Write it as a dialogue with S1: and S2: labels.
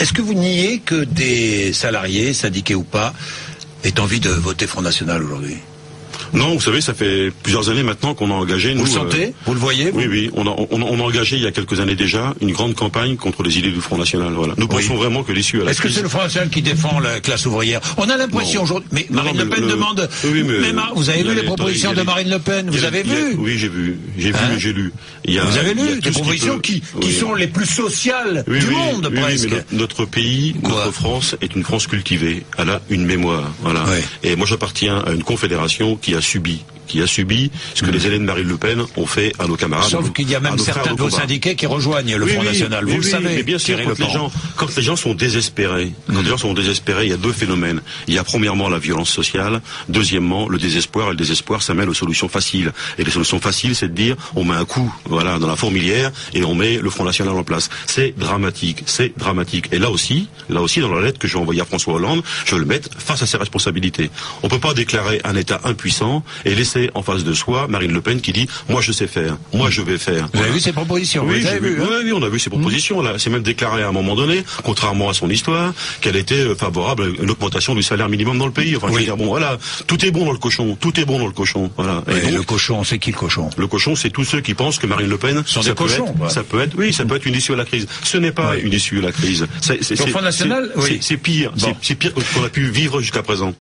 S1: Est-ce que vous niez que des salariés, syndiqués ou pas, aient envie de voter Front National aujourd'hui?
S2: Non, vous savez, ça fait plusieurs années maintenant qu'on a engagé...
S1: Vous le sentez? Vous le voyez, vous?
S2: Oui, on a engagé il y a quelques années déjà une grande campagne contre les idées du Front National. Voilà. Nous pensons vraiment que l'issue à la crise...
S1: Est-ce que c'est le Front National qui défend la classe ouvrière? On a l'impression aujourd'hui... Mais Marine Le Pen demande... Oui, mais vous avez vu les propositions de Marine Le Pen? Vous avez vu?
S2: Oui, j'ai vu, j'ai lu.
S1: Vous avez lu des propositions qui sont les plus sociales du monde, presque.
S2: Mais notre pays, notre France, est une France cultivée. Elle a une mémoire. Voilà. Et moi, j'appartiens à une confédération qui a subi ce que les élèves de Marine Le Pen ont fait à nos camarades.
S1: Sauf qu'il y a même certains de vos syndiqués qui rejoignent le Front National. Vous le savez.
S2: Mais bien sûr, quand les gens sont désespérés, il y a deux phénomènes. Il y a premièrement la violence sociale, deuxièmement le désespoir. Et le désespoir, ça mène aux solutions faciles. Et les solutions faciles, c'est de dire, on met un coup, voilà, dans la fourmilière et on met le Front National en place. C'est dramatique, c'est dramatique. Et là aussi, dans la lettre que j'ai envoyée à François Hollande, je veux le mettre face à ses responsabilités. On peut pas déclarer un État impuissant et laisser en face de soi Marine Le Pen qui dit moi je sais faire, moi je vais faire.
S1: Vous avez vu ses propositions?
S2: Oui, oui, on a vu ses propositions. Là, c'est même déclaré à un moment donné, contrairement à son histoire, qu'elle était favorable à une augmentation du salaire minimum dans le pays. Enfin, je veux dire, bon, voilà, tout est bon dans le cochon, tout est bon dans le cochon. Voilà.
S1: Et donc, le cochon, c'est qui le cochon?
S2: Le cochon, c'est tous ceux qui pensent que Marine Le Pen, ça peut être une issue à la crise. Ce n'est pas une issue à la crise.
S1: C'est pire.
S2: C'est pire que ce qu'on a pu vivre jusqu'à présent.